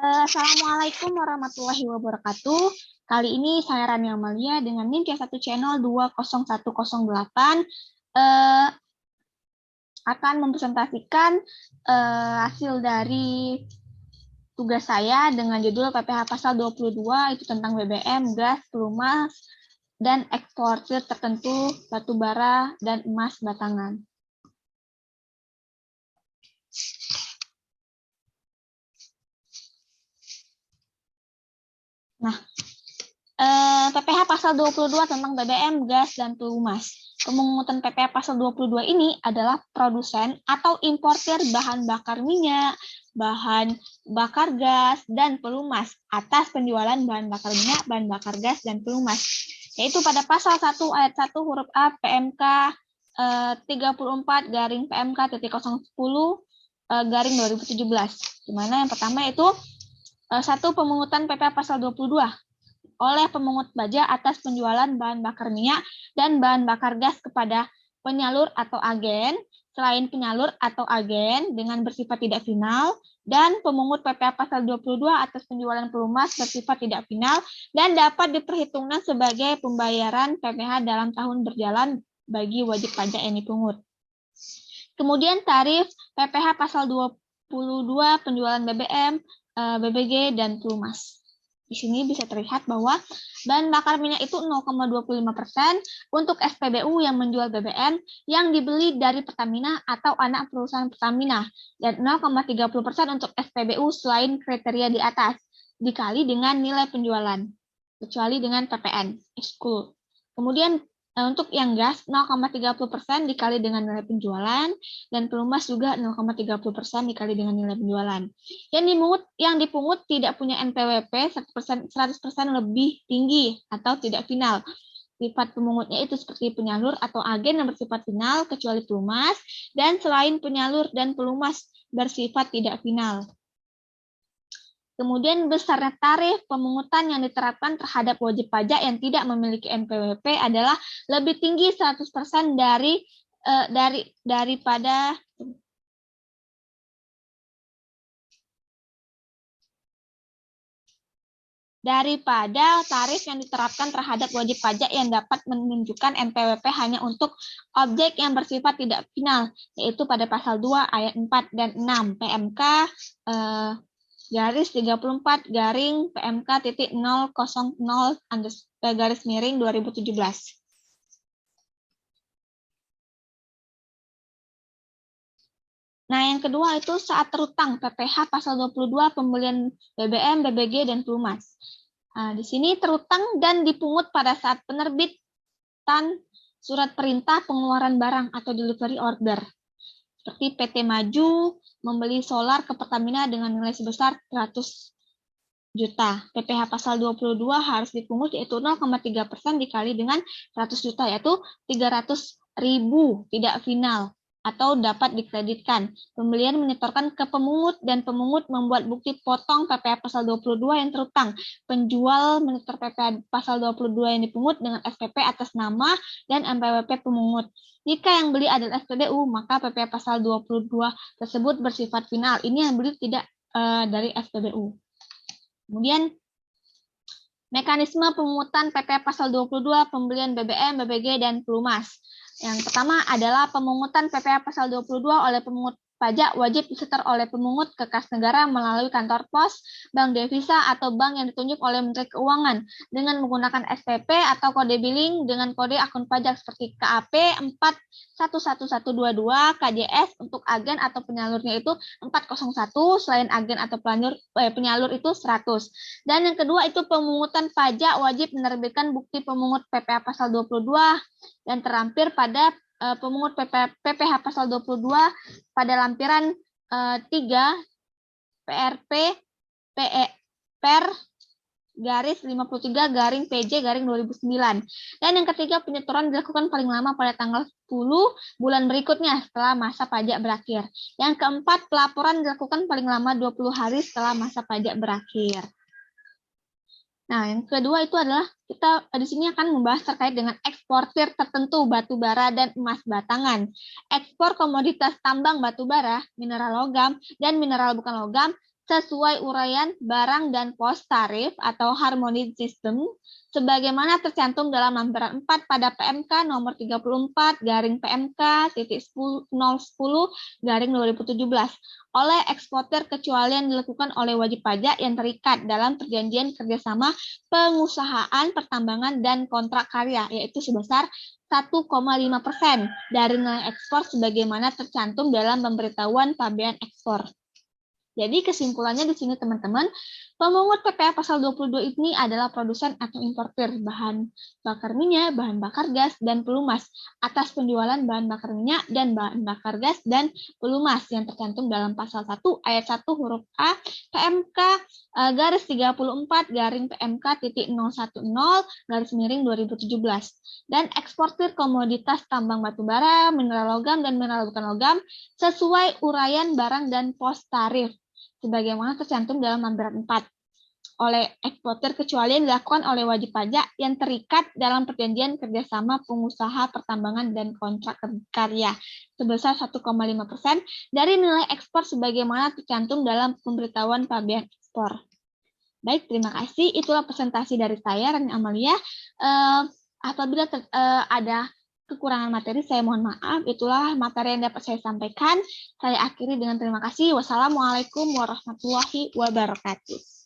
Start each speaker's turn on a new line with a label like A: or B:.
A: Assalamualaikum warahmatullahi wabarakatuh. Kali ini saya Rani Amalia dengan NIM C1 Channel 20108 akan mempresentasikan hasil dari tugas saya dengan judul PPH Pasal 22, itu tentang BBM, gas, pelumas, dan eksportir tertentu batu bara dan emas batangan. Nah, PPH Pasal 22 tentang BBM, gas, dan pelumas. Pemungutan PPH Pasal 22 ini adalah produsen atau importir bahan bakar minyak, bahan bakar gas, dan pelumas atas penjualan bahan bakar minyak, bahan bakar gas, dan pelumas. Yaitu pada Pasal 1 Ayat 1 huruf A PMK 34 garing PMK titik 010 garing 2017. Di mana yang pertama itu satu pemungutan PPH Pasal 22 oleh pemungut pajak atas penjualan bahan bakar minyak dan bahan bakar gas kepada penyalur atau agen, selain penyalur atau agen dengan bersifat tidak final, dan pemungut PPH Pasal 22 atas penjualan pelumas bersifat tidak final dan dapat diperhitungkan sebagai pembayaran PPH dalam tahun berjalan bagi wajib pajak yang dipungut. Kemudian tarif PPH Pasal 22 penjualan BBM, BBG, dan pelumas. Di sini bisa terlihat bahwa bahan bakar minyak itu 0,25% untuk SPBU yang menjual BBM yang dibeli dari Pertamina atau anak perusahaan Pertamina, dan 0,30% untuk SPBU selain kriteria di atas, dikali dengan nilai penjualan, kecuali dengan PPN, ekskul. Kemudian untuk yang gas 0,30% dikali dengan nilai penjualan, dan pelumas juga 0,30% dikali dengan nilai penjualan. Yang dipungut tidak punya NPWP 100% lebih tinggi atau tidak final. Sifat pemungutnya itu seperti penyalur atau agen yang bersifat final kecuali pelumas, dan selain penyalur dan pelumas bersifat tidak final. Kemudian besarnya tarif pemungutan yang diterapkan terhadap wajib pajak yang tidak memiliki NPWP adalah lebih tinggi 100% daripada tarif yang diterapkan terhadap wajib pajak yang dapat menunjukkan NPWP hanya untuk objek yang bersifat tidak final, yaitu pada pasal 2 ayat 4 dan 6 PMK garis 34 garing PMK titik 000 garis miring 2017. Nah, yang kedua itu saat terutang PPH Pasal 22 pembelian BBM, BBG, dan pelumas. Nah, di sini terutang dan dipungut pada saat penerbitan surat perintah pengeluaran barang atau delivery order. Seperti PT Maju membeli solar ke Pertamina dengan nilai sebesar 100 juta. PPH Pasal 22 harus dipungut yaitu 0,3% dikali dengan 100 juta, yaitu 300.000 tidak final atau dapat dikreditkan. Pembelian menyetorkan ke pemungut dan pemungut membuat bukti potong PPH Pasal 22 yang terutang. Penjual menyetor PPH Pasal 22 yang dipungut dengan SPP atas nama dan NPWP pemungut. Jika yang beli adalah SPBU, maka PPH Pasal 22 tersebut bersifat final. Ini yang beli tidak dari SPBU. Kemudian, mekanisme pemungutan PPH Pasal 22 pembelian BBM, BBG, dan pelumas. Yang pertama adalah pemungutan PPH Pasal 22 oleh pemungut pajak wajib disetor oleh pemungut ke kas negara melalui kantor pos, bank devisa, atau bank yang ditunjuk oleh Menteri Keuangan dengan menggunakan SPP atau kode billing dengan kode akun pajak seperti KAP 411122, KJS untuk agen atau penyalurnya itu 401, selain agen atau penyalur itu 100. Dan yang kedua itu pemungutan pajak wajib menerbitkan bukti pemungut PPH Pasal 22 dan terampir pada pemungut PPH Pasal 22 pada lampiran 3 PRP per garis 53 garing PJ garing 2009. Dan yang ketiga, penyetoran dilakukan paling lama pada tanggal 10 bulan berikutnya setelah masa pajak berakhir. Yang keempat, pelaporan dilakukan paling lama 20 hari setelah masa pajak berakhir. Nah, yang kedua itu adalah kita di sini akan membahas terkait dengan eksportir tertentu batu bara dan emas batangan. Ekspor komoditas tambang batu bara, mineral logam, dan mineral bukan logam sesuai uraian barang dan pos tarif atau harmony system sebagaimana tercantum dalam lampiran 4 pada PMK nomor 34 garing PMK titik 010 garing 2017 oleh eksportir kecuali yang dilakukan oleh wajib pajak yang terikat dalam perjanjian kerjasama pengusahaan pertambangan dan kontrak karya, yaitu sebesar 1,5% dari nilai ekspor sebagaimana tercantum dalam pemberitahuan pabean ekspor. Jadi kesimpulannya di sini teman-teman, pemungut PPh pasal 22 ini adalah produsen atau importir bahan bakar minyak, bahan bakar gas, dan pelumas atas penjualan bahan bakar minyak dan bahan bakar gas dan pelumas yang tercantum dalam pasal 1 ayat 1 huruf A PMK garis 34 garing PMK titik 010 garis miring 2017 dan eksportir komoditas tambang batubara, mineral logam, dan mineral bukan logam sesuai uraian barang dan pos tarif sebagaimana tercantum dalam lampiran 4 oleh eksportir kecuali yang dilakukan oleh wajib pajak yang terikat dalam perjanjian kerjasama pengusaha pertambangan dan kontrak karya sebesar 1,5% dari nilai ekspor sebagaimana tercantum dalam pemberitahuan pabean ekspor. Baik, terima kasih. Itulah presentasi dari saya, Rani Amalia. Apabila ada kekurangan materi, saya mohon maaf. Itulah materi yang dapat saya sampaikan. Saya akhiri dengan terima kasih. Wassalamualaikum warahmatullahi wabarakatuh.